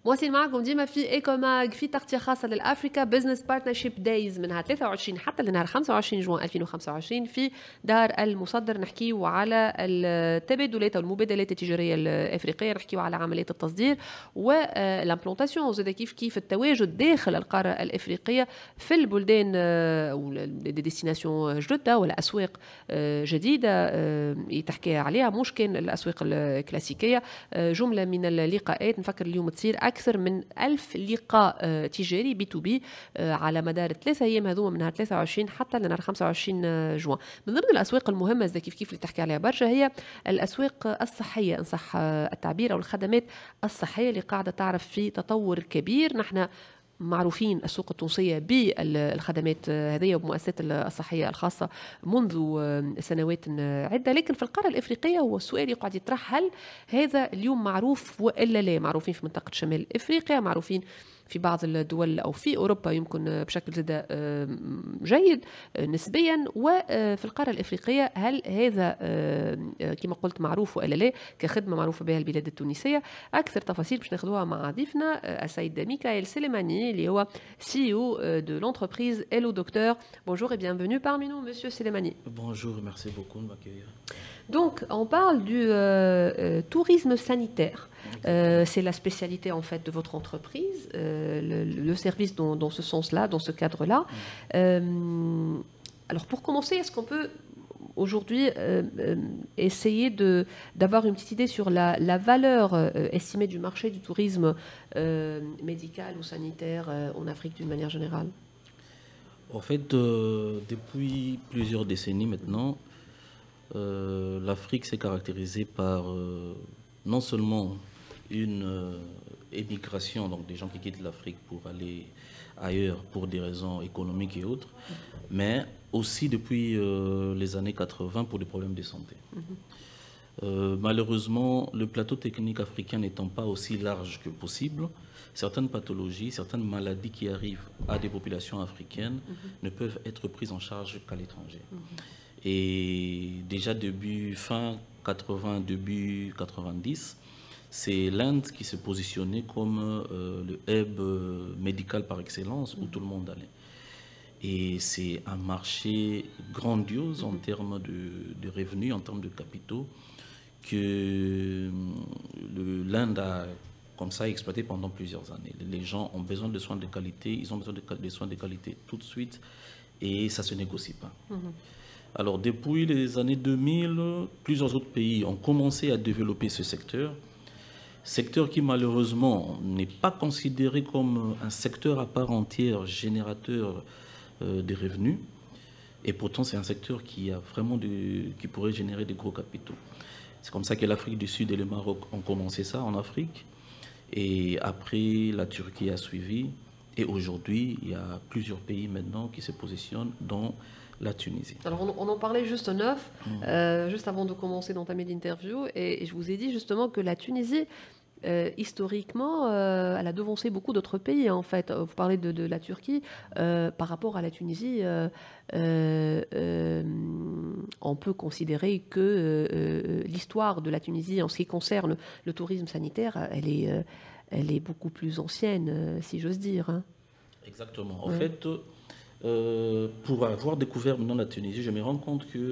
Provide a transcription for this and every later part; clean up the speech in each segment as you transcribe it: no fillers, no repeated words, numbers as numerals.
مواصلين معكم ديما في ايكوماج في تغطيه خاصه للافريكا بزنس بارتنرشيب دايز من نهار 23 حتى لنهار 25 جوان 2025 في دار المصدر. نحكيو على التبادلات او المبادلات التجاريه الافريقيه، نحكيو على عمليه التصدير والامبلونتاسيون، زاد كيف التواجد داخل القاره الافريقيه في البلدان او دي ديستيناسيون جدده ولا اسواق جديده تحكي عليها، مش كان الاسواق الكلاسيكيه. جمله من اللقاءات نفكر اليوم تصير أكثر من 1000 لقاء تجاري بي تو بي على مدار 3 أيام هذوما من نهار 23 حتى لنهار 25 جوان. من ضمن الأسواق المهمة زي كيف اللي تحكي عليها برشا هي الأسواق الصحية إن صح التعبير، أو الخدمات الصحية اللي قاعدة تعرف في تطور كبير. نحن معروفين السوق التونسية بالخدمات هذه وبمؤسسات الصحية الخاصة منذ سنوات عدة، لكن في القارة الإفريقية هو السؤال يقعد يطرح: هل هذا اليوم معروف وإلا لا؟ معروفين في منطقة شمال إفريقيا، معروفين في بعض الدول أو في أوروبا يمكن بشكل زاد جيد نسبيا، وفي القارة الإفريقية هل هذا كما قلت معروف وإلا لا كخدمة معروفة بها البلاد التونسية؟ أكثر تفاصيل باش ناخذوها مع ضيفنا السيد ميكائيل سليماني اللي هو CEO de l'entreprise Hello Docteur. Bonjour et bienvenue parmi nous, Monsieur Selemani. Bonjour, merci beaucoup de m'accueillir. Donc, on parle du tourisme sanitaire. C'est la spécialité en fait de votre entreprise, le service dans ce sens-là, dans ce cadre-là. Alors, pour commencer, est-ce qu'on peut aujourd'hui essayer d'avoir une petite idée sur la valeur estimée du marché du tourisme médical ou sanitaire en Afrique d'une manière générale? En fait, depuis plusieurs décennies maintenant, l'Afrique s'est caractérisée par non seulement une émigration, donc des gens qui quittent l'Afrique pour aller ailleurs pour des raisons économiques et autres, mais aussi depuis les années 80 pour des problèmes de santé. Malheureusement, le plateau technique africain n'étant pas aussi large que possible, certaines pathologies, certaines maladies qui arrivent à des populations africaines ne peuvent être prises en charge qu'à l'étranger. Et déjà fin 80, début 90, c'est l'Inde qui se positionnait comme le hub médical par excellence où tout le monde allait. Et c'est un marché grandiose en termes de revenus, en termes de capitaux, que l'Inde a comme ça exploité pendant plusieurs années. Les gens ont besoin de soins de qualité, ils ont besoin de soins de qualité tout de suite et ça ne se négocie pas. Alors depuis les années 2000, plusieurs autres pays ont commencé à développer ce secteur qui malheureusement n'est pas considéré comme un secteur à part entière générateur de revenus, et pourtant c'est un secteur qui a vraiment qui pourrait générer de gros capitaux. C'est comme ça que l'Afrique du Sud et le Maroc ont commencé ça en Afrique, et après la Turquie a suivi, et aujourd'hui il y a plusieurs pays maintenant qui se positionnent dans la Tunisie. Alors on en parlait juste en off, juste avant de commencer d'entamer l'interview, et je vous ai dit justement que la Tunisie historiquement, elle a devancé beaucoup d'autres pays en fait. Vous parlez de la Turquie, par rapport à la Tunisie, on peut considérer que l'histoire de la Tunisie en ce qui concerne le tourisme sanitaire, elle est beaucoup plus ancienne, si j'ose dire. Hein. Exactement. En fait, pour avoir découvert maintenant la Tunisie, je me rends compte que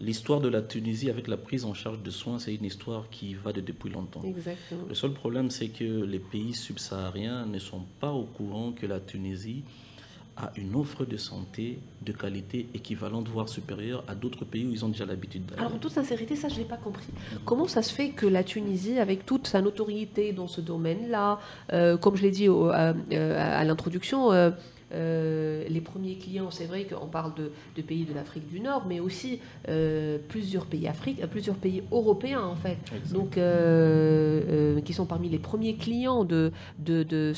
l'histoire de la Tunisie avec la prise en charge de soins, c'est une histoire qui va de depuis longtemps. Exactement. Le seul problème, c'est que les pays subsahariens ne sont pas au courant que la Tunisie a une offre de santé de qualité équivalente, voire supérieure à d'autres pays où ils ont déjà l'habitude d'aller. Alors, en toute sincérité, ça, je ne l'ai pas compris. Comment ça se fait que la Tunisie, avec toute sa notoriété dans ce domaine-là, comme je l'ai dit à l'introduction, les premiers clients, c'est vrai qu'on parle de pays de l'Afrique du Nord, mais aussi plusieurs pays européens en fait, donc qui sont parmi les premiers clients de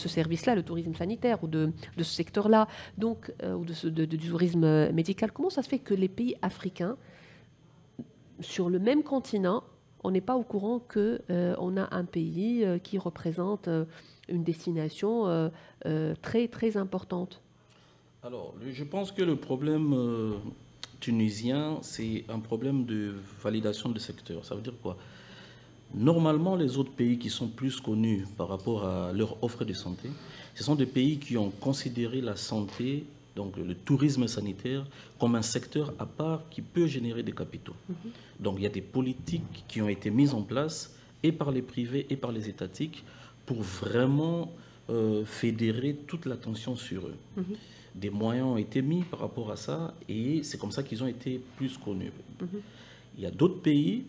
ce service-là, le tourisme sanitaire ou de ce secteur-là, donc ou du tourisme médical. Comment ça se fait que les pays africains, sur le même continent, on n'est pas au courant qu'on a un pays qui représente une destination très très importante? Alors, je pense que le problème tunisien, c'est un problème de validation de secteur. Ça veut dire quoi? Normalement, les autres pays qui sont plus connus par rapport à leur offre de santé, ce sont des pays qui ont considéré la santé, donc le tourisme sanitaire, comme un secteur à part qui peut générer des capitaux. Donc il y a des politiques qui ont été mises en place et par les privés et par les étatiques pour vraiment fédérer toute l'attention sur eux. Des moyens ont été mis par rapport à ça et c'est comme ça qu'ils ont été plus connus. Il y a d'autres pays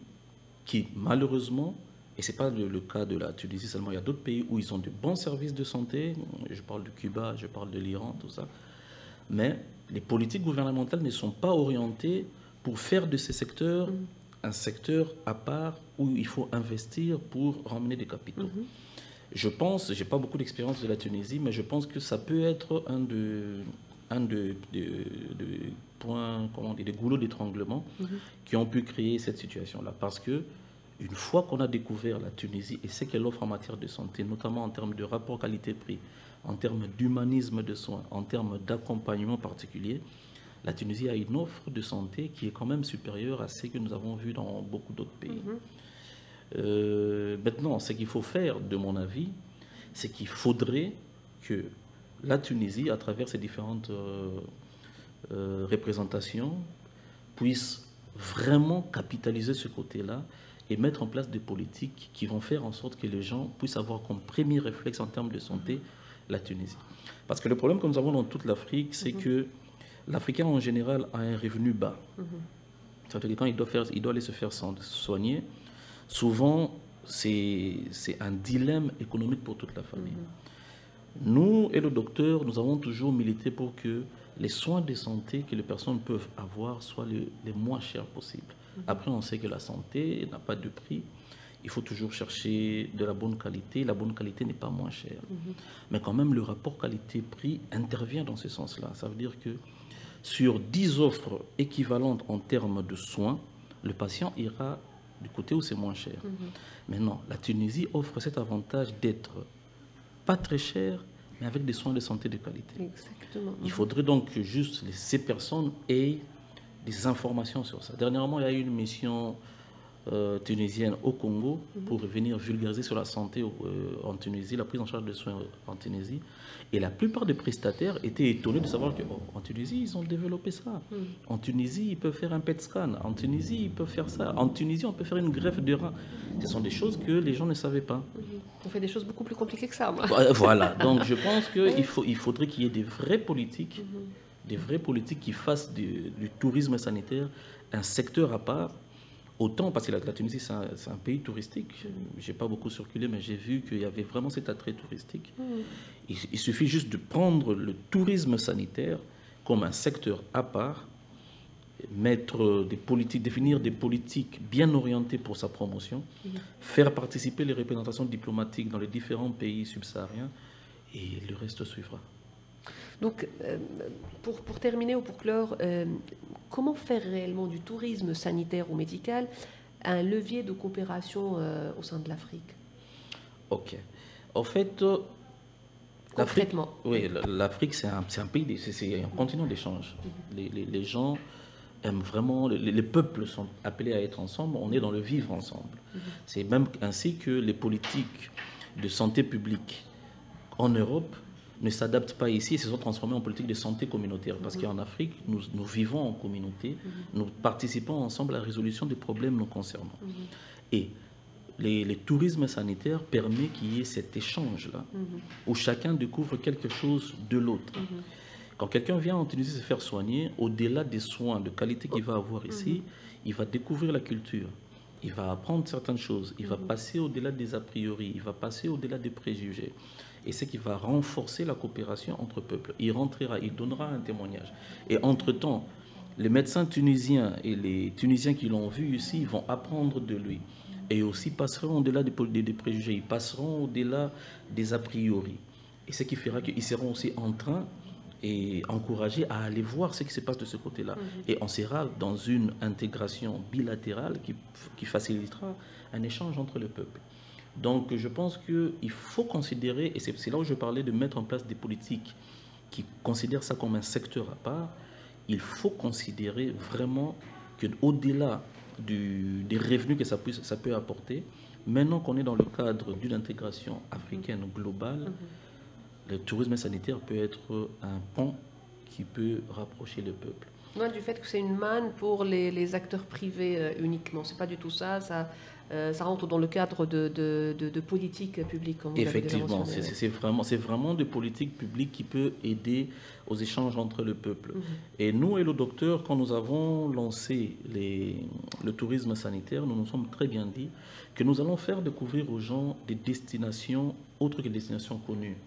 qui, malheureusement, et ce n'est pas le cas de la Tunisie seulement, il y a d'autres pays où ils ont de bons services de santé, je parle de Cuba, je parle de l'Iran, tout ça, mais les politiques gouvernementales ne sont pas orientées pour faire de ces secteurs un secteur à part où il faut investir pour ramener des capitaux. Je pense, je n'ai pas beaucoup d'expérience de la Tunisie, mais je pense que ça peut être un de points, comment dire, des goulots d'étranglement qui ont pu créer cette situation-là. Parce que une fois qu'on a découvert la Tunisie et ce qu'elle offre en matière de santé, notamment en termes de rapport qualité-prix, en termes d'humanisme de soins, en termes d'accompagnement particulier, la Tunisie a une offre de santé qui est quand même supérieure à ce que nous avons vu dans beaucoup d'autres pays. Maintenant, ce qu'il faut faire, de mon avis, c'est qu'il faudrait que la Tunisie, à travers ses différentes représentations, puisse vraiment capitaliser ce côté-là et mettre en place des politiques qui vont faire en sorte que les gens puissent avoir comme premier réflexe en termes de santé la Tunisie. Parce que le problème que nous avons dans toute l'Afrique, c'est que l'Africain en général a un revenu bas. C'est-à-dire que quand il doit aller se faire soigner, souvent c'est un dilemme économique pour toute la famille. Nous et le docteur, nous avons toujours milité pour que les soins de santé que les personnes peuvent avoir soient les moins chers possibles. Après, on sait que la santé n'a pas de prix. Il faut toujours chercher de la bonne qualité. La bonne qualité n'est pas moins chère. Mais quand même, le rapport qualité-prix intervient dans ce sens-là. Ça veut dire que sur 10 offres équivalentes en termes de soins, le patient ira du côté où c'est moins cher. Maintenant, la Tunisie offre cet avantage d'être pas très cher, mais avec des soins de santé de qualité. Exactement. Il faudrait donc que juste ces personnes aient des informations sur ça. Dernièrement, il y a eu une mission tunisienne au Congo pour venir vulgariser sur la santé en Tunisie, la prise en charge de soins en Tunisie. Et la plupart des prestataires étaient étonnés de savoir qu'en Tunisie, ils ont développé ça. En Tunisie, ils peuvent faire un PET scan. En Tunisie, ils peuvent faire ça. En Tunisie, on peut faire une greffe de rein. Ce sont des choses que les gens ne savaient pas. On fait des choses beaucoup plus compliquées que ça, moi. Voilà. Donc, je pense qu'il faudrait qu'il y ait des vraies politiques, qui fassent du tourisme sanitaire un secteur à part. Autant, parce que la Tunisie, c'est un pays touristique. Je n'ai pas beaucoup circulé, mais j'ai vu qu'il y avait vraiment cet attrait touristique. Il suffit juste de prendre le tourisme sanitaire comme un secteur à part, définir des politiques bien orientées pour sa promotion, faire participer les représentations diplomatiques dans les différents pays subsahariens, et le reste suivra. Donc, pour terminer ou pour clore, comment faire réellement du tourisme sanitaire ou médical un levier de coopération au sein de l'Afrique? Ok. En fait, concrètement. L'Afrique, c'est un pays, c'est un continent d'échange. Les gens aiment vraiment, les peuples sont appelés à être ensemble, on est dans le vivre ensemble. C'est même ainsi que les politiques de santé publique en Europe ne s'adaptent pas ici et se sont transformés en politique de santé communautaire. Parce qu'en Afrique, nous vivons en communauté, nous participons ensemble à la résolution des problèmes nous concernant. Et les tourismes sanitaires permettent qu'il y ait cet échange-là, où chacun découvre quelque chose de l'autre. Quand quelqu'un vient en Tunisie se faire soigner, au-delà des soins de qualité qu'il va avoir ici, il va découvrir la culture. Il va apprendre certaines choses, il va passer au-delà des a priori, il va passer au-delà des préjugés. Et c'est qui va renforcer la coopération entre peuples. Il rentrera, il donnera un témoignage. Et entre-temps, les médecins tunisiens et les Tunisiens qui l'ont vu ici vont apprendre de lui. Et aussi passeront au-delà des préjugés, ils passeront au-delà des a priori. Et ce qui fera qu'ils seront aussi en train et encouragés à aller voir ce qui se passe de ce côté-là. Et on sera dans une intégration bilatérale qui facilitera un échange entre les peuples. Donc je pense qu'il faut considérer, et c'est là où je parlais de mettre en place des politiques qui considèrent ça comme un secteur à part, il faut considérer vraiment qu'au-delà des revenus que ça peut apporter, maintenant qu'on est dans le cadre d'une intégration africaine globale, le tourisme sanitaire peut être un pont qui peut rapprocher le peuple. Loin du fait que c'est une manne pour les acteurs privés uniquement. C'est pas du tout ça. Ça rentre dans le cadre de politique publique. Comme vous Effectivement, c'est vraiment de politique publique qui peut aider aux échanges entre le peuple. Et nous, Hello Docteur, quand nous avons lancé le tourisme sanitaire, nous nous sommes très bien dit que nous allons faire découvrir aux gens des destinations autres que des destinations connues.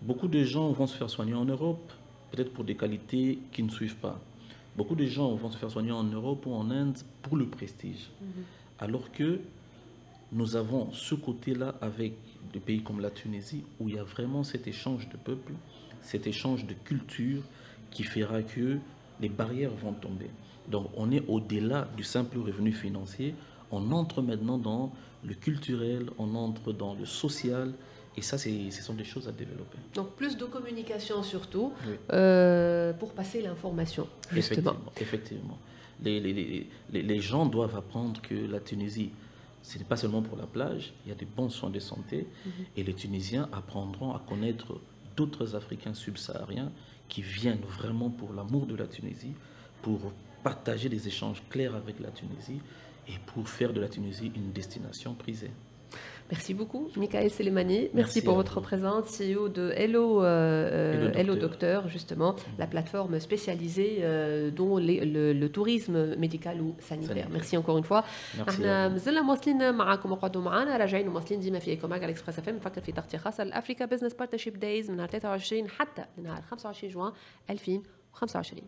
Beaucoup de gens vont se faire soigner en Europe, peut-être pour des qualités qui ne suivent pas. Beaucoup de gens vont se faire soigner en Europe ou en Inde pour le prestige. Alors que nous avons ce côté-là avec des pays comme la Tunisie, où il y a vraiment cet échange de peuples, cet échange de culture qui fera que les barrières vont tomber. Donc on est au-delà du simple revenu financier, on entre maintenant dans le culturel, on entre dans le social, et ça, ce sont des choses à développer. Donc plus de communication surtout, oui. Pour passer l'information, justement. Effectivement. Les gens doivent apprendre que la Tunisie, ce n'est pas seulement pour la plage, il y a des bons soins de santé, et les Tunisiens apprendront à connaître d'autres Africains subsahariens qui viennent vraiment pour l'amour de la Tunisie, pour partager des échanges clairs avec la Tunisie, et pour faire de la Tunisie une destination prisée. Merci beaucoup, Michael Selemani. Merci pour votre présence, CEO de Hello Docteur, justement, la plateforme spécialisée dont le tourisme médical ou sanitaire. Merci encore une fois. احنا مازلنا مواصلين معاكم وقعدوا معنا راجعين ومواصلين ديما في ايكوماك على اكسبريس اف ام. نفكر في تغطيه خاصه لافريكا بزنس بارتنرشيب دايز من نهار 23 حتى لنهار 25 جوان 2025.